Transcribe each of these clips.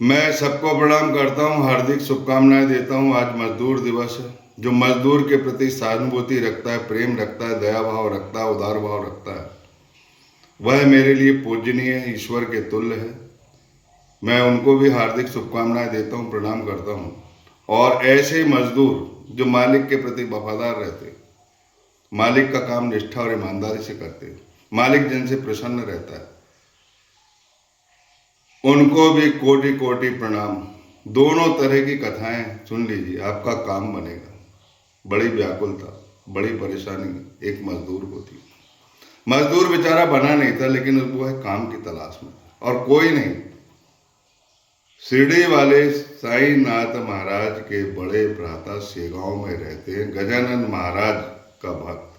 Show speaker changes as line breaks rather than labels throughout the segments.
मैं सबको प्रणाम करता हूँ, हार्दिक शुभकामनाएं देता हूँ। आज मजदूर दिवस है। जो मजदूर के प्रति सहानुभूति रखता है, प्रेम रखता है, दया भाव रखता है, उदार भाव रखता है, वह मेरे लिए पूजनीय है, ईश्वर के तुल्य है। मैं उनको भी हार्दिक शुभकामनाएं देता हूँ, प्रणाम करता हूँ। और ऐसे मजदूर जो मालिक के प्रति वफादार रहते, मालिक का काम निष्ठा और ईमानदारी से करते, मालिक जिनसे प्रसन्न रहता है, उनको भी कोटि कोटि प्रणाम। दोनों तरह की कथाएं सुन लीजिए, आपका काम बनेगा। बड़ी व्याकुलता, बड़ी परेशानी एक मजदूर को थी। मजदूर बेचारा बना नहीं था, लेकिन वो है काम की तलाश में, और कोई नहीं। शिरडी वाले साईं नाथ महाराज के बड़े भ्राता शेगांव में रहते हैं गजानन महाराज का भक्त।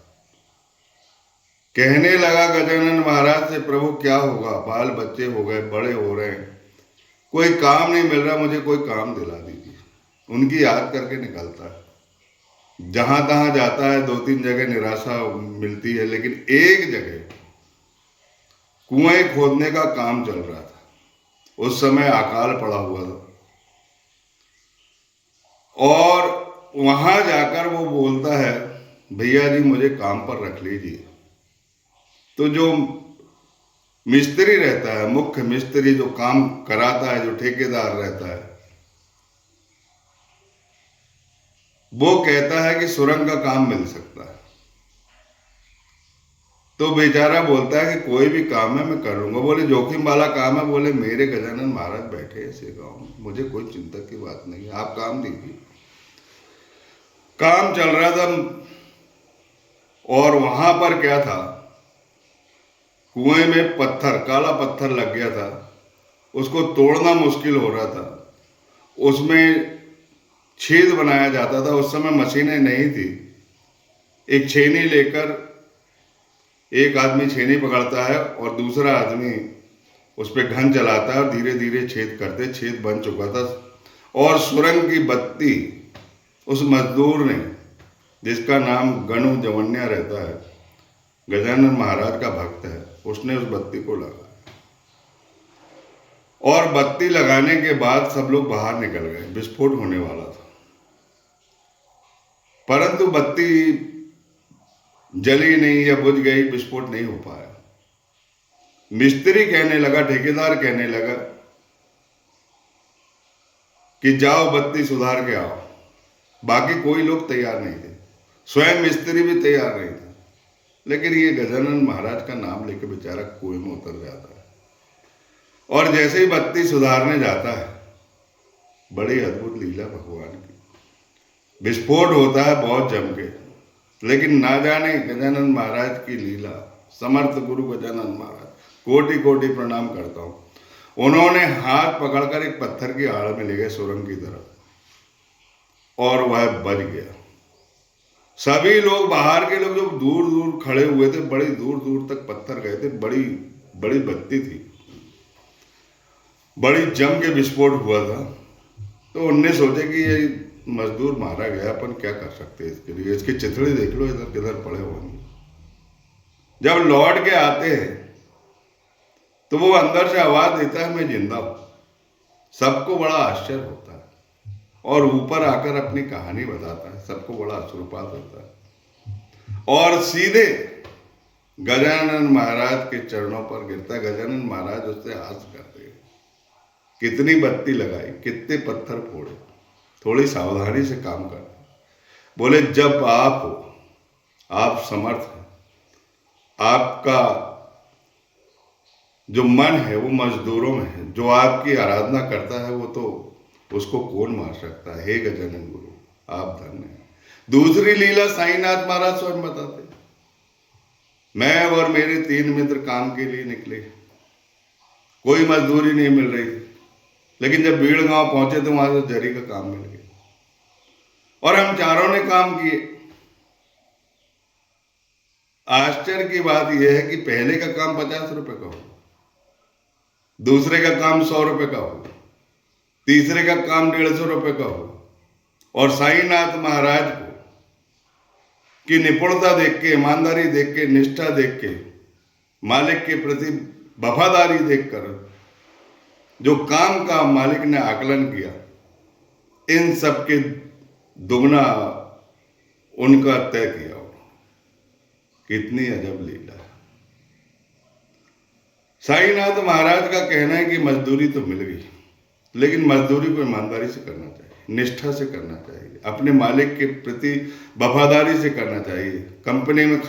कहने लगा गजानन महाराज से, प्रभु क्या होगा, बाल बच्चे हो गए, बड़े हो रहे हैं, कोई काम नहीं मिल रहा, मुझे कोई काम दिला दीजिए। उनकी याद करके निकलता है, जहां तहां जाता है, दो तीन जगह निराशा मिलती है, लेकिन एक जगह कुएं खोदने का काम चल रहा था। उस समय अकाल पड़ा हुआ था, और वहां जाकर वो बोलता है, भैया जी मुझे काम पर रख लीजिए। तो जो मिस्त्री रहता है, मुख्य मिस्त्री जो काम कराता है, जो ठेकेदार रहता है, वो कहता है कि सुरंग का काम मिल सकता है। तो बेचारा बोलता है कि कोई भी काम है मैं कर लूंगा। बोले जोखिम वाला काम है? बोले मेरे गजानन महाराज बैठे हैं ऐसे गाँव में, मुझे कोई चिंता की बात नहीं है, आप काम दीजिए। काम चल रहा था, और वहां पर क्या था, कुएं में पत्थर, काला पत्थर लग गया था, उसको तोड़ना मुश्किल हो रहा था। उसमें छेद बनाया जाता था। उस समय मशीनें नहीं थी। एक छेनी लेकर एक आदमी छेनी पकड़ता है और दूसरा आदमी उस पर घन चलाता है, और धीरे धीरे छेद करते, छेद बन चुका था। और सुरंग की बत्ती उस मजदूर ने, जिसका नाम गणु जवन्या रहता है, गजानन महाराज का भक्त है, उसने उस बत्ती को लगाया। और बत्ती लगाने के बाद सब लोग बाहर निकल गए, विस्फोट होने वाला था। परंतु बत्ती जली नहीं या बुझ गई, विस्फोट नहीं हो पाया। मिस्त्री कहने लगा, ठेकेदार कहने लगा कि जाओ बत्ती सुधार के आओ। बाकी कोई लोग तैयार नहीं थे, स्वयं मिस्त्री भी तैयार नहीं थे। लेकिन ये गजानन महाराज का नाम लेके बेचारा कुएं में उतर जाता है, और जैसे ही बत्ती सुधारने जाता है, बड़ी अद्भुत लीला भगवान की। विस्फोट होता है बहुत जम के, लेकिन ना जाने गजानन महाराज की लीला। समर्थ गुरु गजानन महाराज, कोटि कोटि प्रणाम करता हूं। उन्होंने हाथ पकड़कर एक पत्थर की आड़ में ले गए सुरंग की तरफ, और वह बच गया। सभी लोग, बाहर के लोग जो दूर दूर खड़े हुए थे, बड़ी दूर दूर तक पत्थर गए थे, बड़ी बड़ी बत्ती थी, बड़ी जम के विस्फोट हुआ था। तो उनने सोचे कि ये मजदूर मारा गया, अपन क्या कर सकते हैं इसके लिए, इसके चिथड़े देख लो इधर किधर पड़े होंगे। जब लौट के आते हैं तो वो अंदर से आवाज देता है, मैं जिंदा हूं। सबको बड़ा आश्चर्य होता है, और ऊपर आकर अपनी कहानी बताता है, सबको बड़ा अश्रुपात होता है, और सीधे गजानन महाराज के चरणों पर गिरता है। गजानन महाराज उससे हाथ करते हैं, कितनी बत्ती लगाई, कितने पत्थर फोड़े, थोड़ी सावधानी से काम कर। बोले जब आप हो, आप समर्थ हैं, आपका जो मन है वो मजदूरों में है, जो आपकी आराधना करता है वो तो उसको कौन मार सकता है। हे गजानन गुरु, आप धन्य हैं। दूसरी लीला साईनाथ महाराज स्वयं बताते, मैं और मेरे 3 मित्र काम के लिए निकले, कोई मजदूरी नहीं मिल रही थी, लेकिन जब भीड़ गांव पहुंचे तो वहां से जरी का काम मिल गया, और हम चारों ने काम किए। आश्चर्य की बात यह है कि पहले का काम 50 रुपए का हो, दूसरे का काम 100 रुपए का हो, तीसरे का काम 150 रुपए का हो। और साईनाथ महाराज को की निपुणता देख के, ईमानदारी देख के, निष्ठा देख के, मालिक के प्रति वफादारी देखकर जो काम का मालिक ने आकलन किया, इन सब के दुगना उनका तय किया। कितनी अजब लीला है। साईनाथ महाराज का कहना है कि मजदूरी तो मिल गई, लेकिन मजदूरी को ईमानदारी से करना चाहिए, निष्ठा से करना चाहिए, अपने मालिक के प्रति वफादारी से करना चाहिए। कंपनी में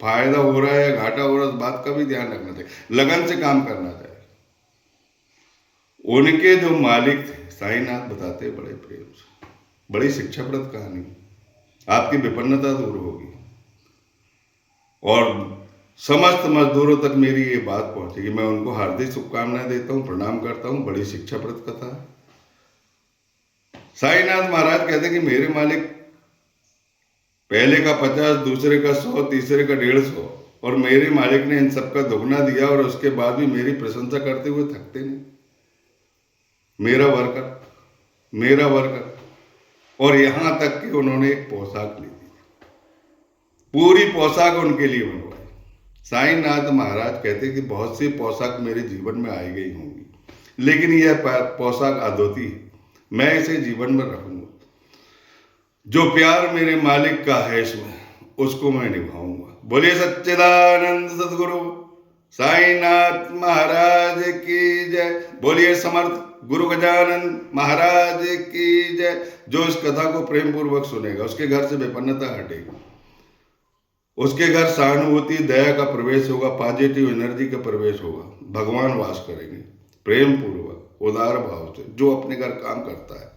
फायदा हो रहा है या घाटा हो रहा है, इस बात का भी ध्यान रखना चाहिए, लगन से काम करना चाहिए। उनके जो मालिक थे, साईनाथ बताते बड़े प्रेम से, बड़ी शिक्षाप्रद कहानी। आपकी विपन्नता दूर होगी और समस्त मजदूरों तक मेरी ये बात पहुंचेगी। मैं उनको हार्दिक शुभकामनाएं देता हूं, प्रणाम करता हूं। बड़ी शिक्षाप्रद कथा है। साईनाथ महाराज कहते हैं कि मेरे मालिक पहले का 50, दूसरे का 100, तीसरे का 150, और मेरे मालिक ने इन सबका दुगना दिया और उसके बाद भी मेरी प्रशंसा करते हुए थकते नहीं। मेरा वर्कर। और यहां तक कि उन्होंने एक पोशाक ली थी, पूरी पोशाक उनके लिए बनवाई। साईनाथ महाराज कहते कि बहुत सी पोशाक मेरे जीवन में आई गई होंगी, लेकिन यह पोशाक अद्वितीय है, मैं इसे जीवन में रखूंगा। जो प्यार मेरे मालिक का है इसमें, उसको मैं निभाऊंगा। बोलिए सच्चिदानंद सदगुरु साईनाथ महाराज की जय। बोलिए समर्थ गुरु गजानन महाराज की जय। जो इस कथा को प्रेम पूर्वक सुनेगा, उसके घर से विपन्नता हटेगी, उसके घर सहानुभूति, दया का प्रवेश होगा, पॉजिटिव एनर्जी का प्रवेश होगा। भगवान वास करेंगे प्रेम पूर्वक, उदार भाव से। जो अपने घर काम करता है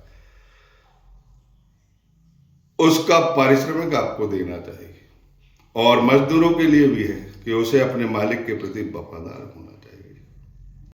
उसका पारिश्रमिक आपको देना चाहिए, और मजदूरों के लिए भी है कि उसे अपने मालिक के प्रति वफादार होना चाहिए।